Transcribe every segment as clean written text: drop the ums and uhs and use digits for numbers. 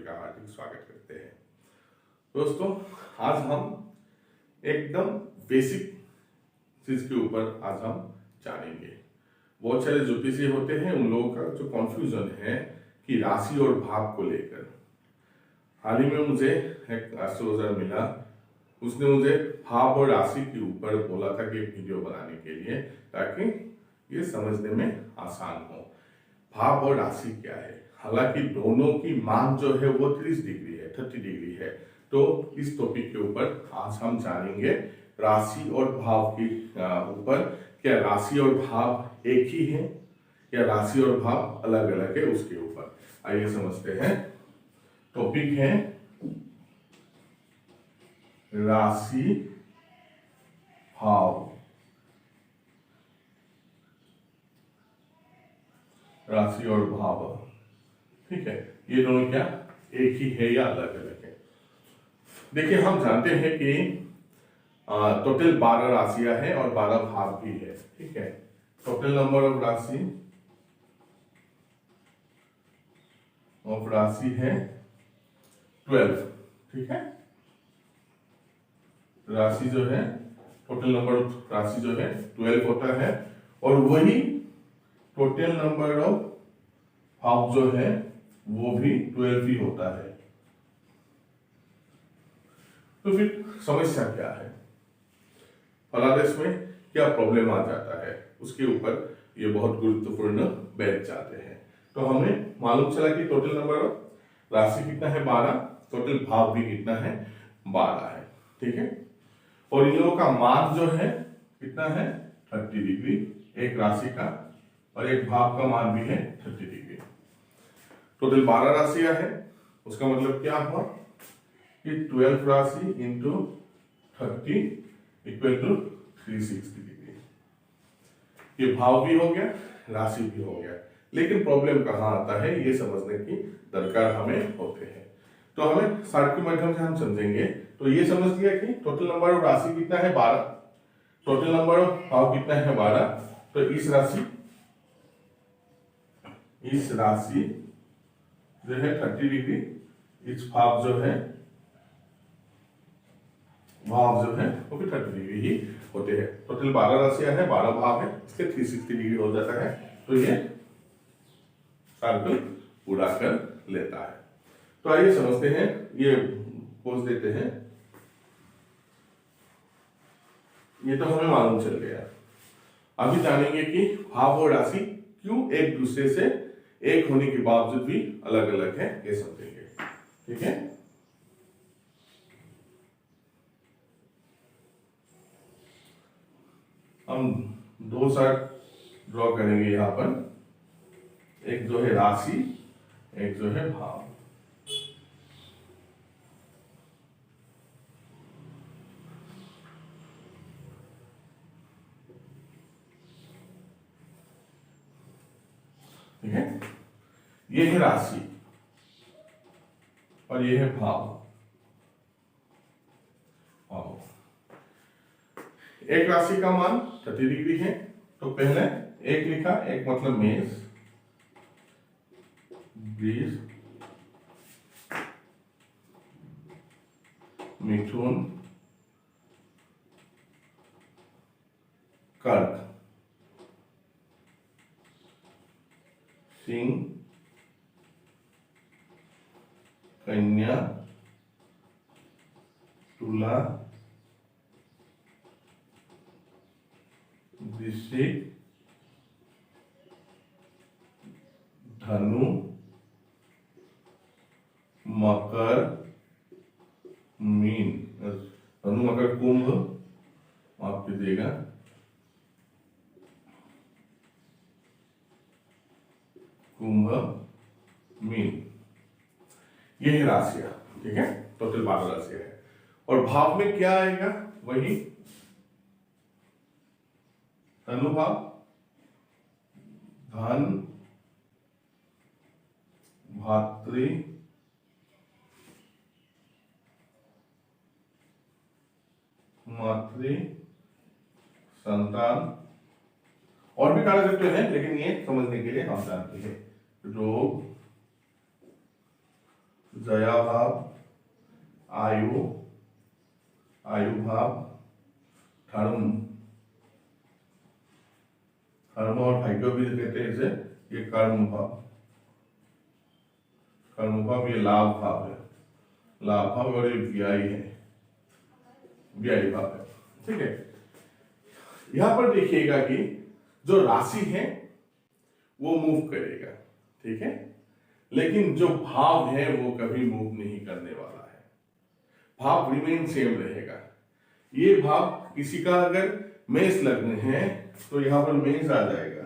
का हार्दिक स्वागत करते हैं। दोस्तों, आज हम एकदम बेसिक चीज के ऊपर आज हम जानेंगे। बहुत सारे ज्योतिषी होते हैं, उन लोगों का जो कॉन्फ्यूजन है कि राशि और भाव को लेकर। हाल ही में मुझे एक एस्ट्रोलॉजर मिला, उसने मुझे भाव और राशि के ऊपर बोला था कि एक वीडियो बनाने के लिए, ताकि ये समझने में आसान हो। भाव और राशि क्या है? हालांकि दोनों की मान जो है वो 30 डिग्री है, 30 डिग्री है। तो इस टॉपिक के ऊपर आज हम जानेंगे राशि और भाव के ऊपर। क्या राशि और भाव एक ही है या राशि और भाव अलग अलग है, उसके ऊपर आइए समझते हैं। टॉपिक है राशि भाव। राशि और भाव, ठीक है, ये दोनों क्या एक ही है या अलग अलग है? देखिए, हम जानते हैं कि टोटल 12 राशियां हैं और 12 भाव भी है, ठीक है। टोटल नंबर ऑफ राशि है 12, ठीक है। राशि जो है, टोटल नंबर ऑफ राशि जो है 12 होता है, और वही टोटल नंबर ऑफ भाव जो है वो भी 12 ही होता है। तो फिर समस्या क्या है? फलादेश में क्या प्रॉब्लम आ जाता है, उसके ऊपर ये बहुत गुरुत्वपूर्ण बैठ जाते हैं। तो हमें मालूम चला कि टोटल नंबर ऑफ राशि कितना है 12, टोटल भाव भी कितना है 12 है, ठीक है। और इन लोगों का मान जो है कितना है 30 डिग्री, एक राशि का और एक भाव का मान भी है 30 डिग्री। टोटल 12 राशियां है, उसका मतलब क्या हुआ कि 12 राशि इंटू 30 इक्वल टू 360 डिग्री। ये भाव भी हो गया, राशि भी हो गया। लेकिन प्रॉब्लम कहाँ आता है, ये समझने की दरकार हमें होते हैं। तो हमें शार्ट के माध्यम से हम समझेंगे। तो ये समझ लिया कि टोटल नंबर ऑफ राशि कितना है 12, टोटल नंबर ऑफ भाव कितना है 12। तो इस राशि जो है 30 डिग्री, इस भाव जो है वो भी 30 डिग्री ही होते हैं। टोटल 12 राशियां है, 12 भाव है, इसके 360 डिग्री हो जाता है। तो ये सर्कल पूरा कर लेता है। तो आइए समझते हैं, ये पोज देते हैं। ये तो हमें मालूम चल गया। अभी जानेंगे कि भाव और राशि क्यों एक दूसरे से एक होने के बावजूद भी अलग अलग है, ये समझेंगे, ठीक है। हम दो चार्ट ड्रॉ करेंगे यहां पर, एक जो है राशि, एक जो है भाव। ठीक है, ये है राशि और ये है भाव। एक राशि का मान 30 डिग्री है, तो पहले एक लिखा, एक मतलब मेष, वृष, मिथुन, कर्क, सिंह, कन्या, तुला, वृश्चिक, धनु, मकर, मीन। धनु मकर कुंभ, माफ कीजिएगा, कुंभ, मीन, ये है राशियां, ठीक है। टोटल 12 राशियां है। और भाव में क्या आएगा, वही धनु भाव, धन, भातृ, मातृ, संतान, और भी कारक हैं, लेकिन ये समझने के लिए हम जानते हैं रोग, जया भाव, आयु, आयु भाव, धर्म, धर्म और भाग्य भी कहते हैं इसे, ये कर्म भाव, कर्म भाव ये लाभ भाव है, लाभ भाव, और ये व्यय है, व्यय भाव है। ठीक है, यहां पर देखिएगा कि जो राशि है वो मूव करेगा, ठीक है, लेकिन जो भाव है वो कभी मूव नहीं करने वाला है, भाव रिमेन सेम रहेगा। ये भाव किसी का अगर मेष लग्न है तो यहां पर मेष आ जाएगा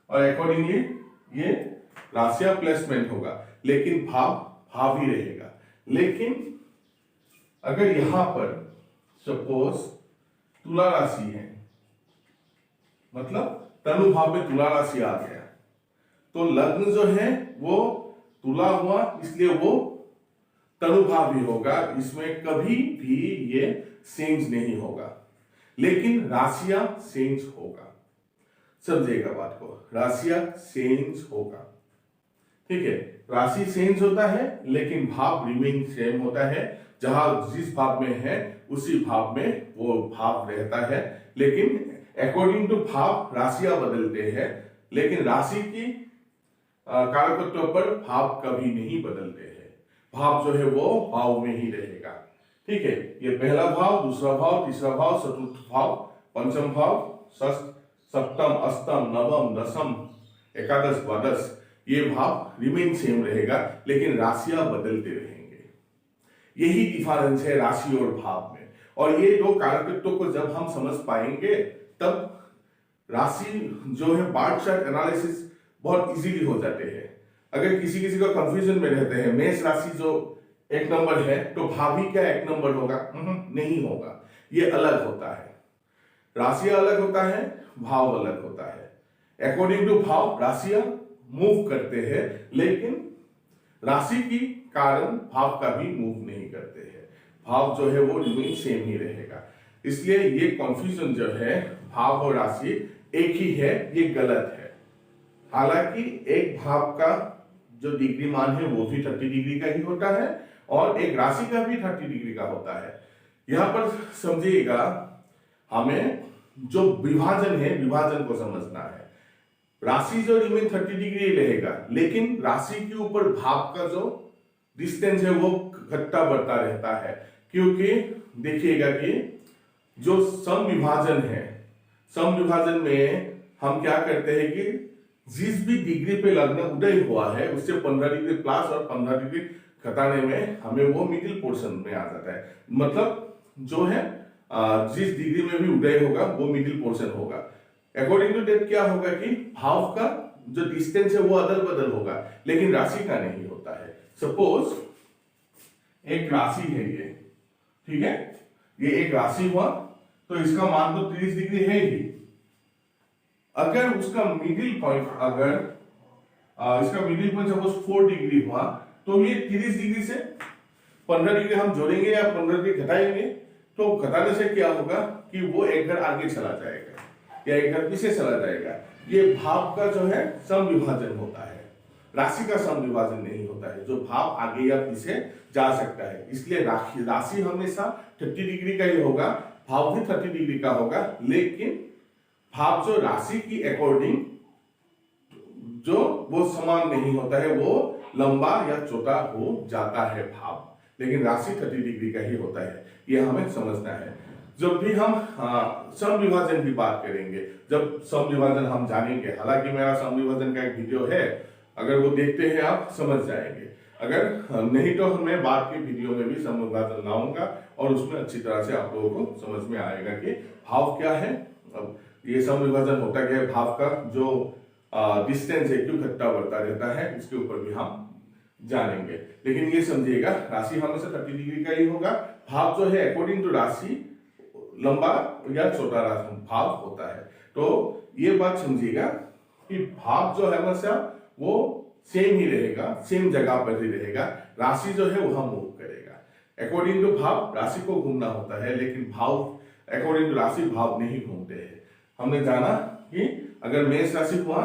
और अकॉर्डिंगली ये राशियां प्लेसमेंट होगा, लेकिन भाव भाव ही रहेगा। लेकिन अगर यहां पर सपोज तुला राशि है, मतलब तनु भाव में तुला राशि आ गया, तो लग्न जो है वो तुला हुआ, इसलिए वो तनु भाव भी होगा, इसमें कभी भी ये चेंज नहीं होगा। लेकिन राशियां चेंज होगा, समझिएगा बात को, राशियां चेंज होगा। ठीक है, राशि चेंज होता है लेकिन भाव रिमेन सेम होता है, जहां जिस भाव में है उसी भाव में वो भाव रहता है। लेकिन अकॉर्डिंग टू भाव राशियां बदलते हैं, लेकिन राशि की कारकत्व पर भाव कभी नहीं बदलते हैं, भाव जो है वो भाव में ही रहेगा। ठीक है, ये पहला भाव, दूसरा भाव, तीसरा भाव, चतुर्थ भाव, पंचम भाव, षष्ठ, सप्तम, अष्टम, नवम, दशम, एकादश, द्वादश, ये भाव रिमेन सेम रहेगा, लेकिन राशियां बदलते रहेंगे। यही डिफरेंस है राशि और भाव में। और ये दो कारकत्वों को जब हम समझ पाएंगे तब राशि जो है बार्ट चार्ट एनालिसिस बहुत इजीली हो जाते हैं। अगर किसी किसी को कंफ्यूजन में रहते हैं, मेष राशि जो एक नंबर है तो भावी क्या एक नंबर होगा? नहीं होगा, ये अलग होता है। राशियां अलग होता है, भाव अलग होता है। अकॉर्डिंग टू भाव राशियां मूव करते हैं, लेकिन राशि की कारण भाव का भी मूव नहीं करते हैं। भाव जो है वो रिमेन सेम ही रहेगा। इसलिए ये कंफ्यूजन जो है भाव और राशि एक ही है, ये गलत है। हालांकि एक भाव का जो डिग्री मान है वो भी 30 डिग्री का ही होता है और एक राशि का भी 30 डिग्री का होता है। यहां पर समझिएगा, हमें जो विभाजन है विभाजन को समझना है। राशि जो रिमेन 30 डिग्री रहेगा, लेकिन राशि के ऊपर भाव का जो डिस्टेंस है वो घटता बढ़ता रहता है। क्योंकि देखिएगा कि जो सम विभाजन है, सम विभाजन में हम क्या करते हैं कि जिस भी डिग्री पे लग्न उदय हुआ है उससे 15 डिग्री प्लस और 15 डिग्री घटाने में हमें वो मिडिल पोर्शन में आ जाता है। मतलब जो है जिस डिग्री में भी उदय होगा वो मिडिल पोर्शन होगा। अकॉर्डिंग टू दैट क्या होगा कि भाव का जो डिस्टेंस है वो अदल बदल होगा, लेकिन राशि का नहीं होता है। सपोज एक राशि है ये, ठीक है, ये एक राशि हुआ तो इसका मान तो 30 डिग्री है ही। अगर उसका मिडिल पॉइंट, अगर इसका मिडिल पॉइंट सपोज 4 डिग्री हुआ तो ये 30 डिग्री से 15 डिग्री हम जोड़ेंगे या 15 डिग्री घटाएंगे, तो घटाने से क्या होगा कि वो एक घर आगे चला जाएगा या एक घर पीछे चला जाएगा। ये भाव का जो है सम विभाजन होता है, राशि का सम विभाजन नहीं होता है, जो भाव आगे या पीछे जा सकता है। इसलिए राशि हमेशा 30 डिग्री का ही होगा, भाव भी 30 डिग्री का होगा, लेकिन भाव जो राशि की अकॉर्डिंग जो वो समान नहीं होता है, वो लंबा या छोटा हो जाता है भाव, लेकिन राशि 30 डिग्री का ही होता है। ये हमें समझना है। जब भी हम सम विभाजन की बात करेंगे, जब सम विभाजन हम जानेंगे, हालांकि मेरा सम विभाजन का एक वीडियो है, अगर वो देखते हैं आप समझ जाएंगे। अगर नहीं तो मैं बाद के वीडियो में भी सम विभाजन लाऊंगा और उसमें अच्छी तरह से आप लोगों को समझ में आएगा कि भाव क्या है, अब ये सम विभाजन होता क्या है, भाव का जो डिस्टेंस है क्यों घटता बढ़ता रहता है, इसके ऊपर भी हम जानेंगे। लेकिन ये समझिएगा, राशि हमेशा 30 डिग्री का ही होगा, भाव जो है अकॉर्डिंग टू राशि लंबा या छोटा राशि भाव होता है। तो ये बात समझिएगा कि भाव जो है हमेशा वो सेम ही रहेगा, सेम जगह पर ही रहेगा, राशि जो है वहां मूव करेगा। अकॉर्डिंग टू भाव राशि को घूमना होता है, लेकिन भाव अकॉर्डिंग टू राशि भाव नहीं घूमते हैं। हमने जाना कि अगर मेष राशि हुआ,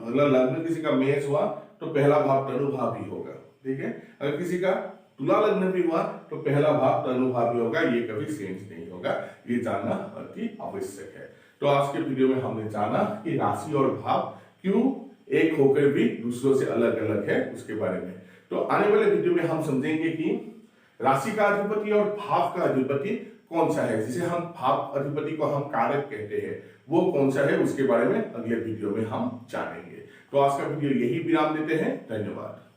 अगर लग्न किसी का मेष हुआ तो पहला भाव तनु भाव ही होगा। ठीक है। अगर किसी का तुला लग्न भी हुआ तो पहला भाव तनुभावी होगा, ये कभी चेंज नहीं होगा, ये जानना अति आवश्यक है। तो आज के वीडियो में हमने जाना कि राशि और भाव क्यों एक होकर भी दूसरों से अलग अलग है उसके बारे में। तो आने वाले वीडियो में हम समझेंगे कि राशि का अधिपति और भाव का अधिपति कौन सा है, जिसे हम भाव अधिपति को हम कारक कहते हैं, वो कौन सा है उसके बारे में अगले वीडियो में हम जानेंगे। तो आज का वीडियो यही विराम देते हैं। धन्यवाद।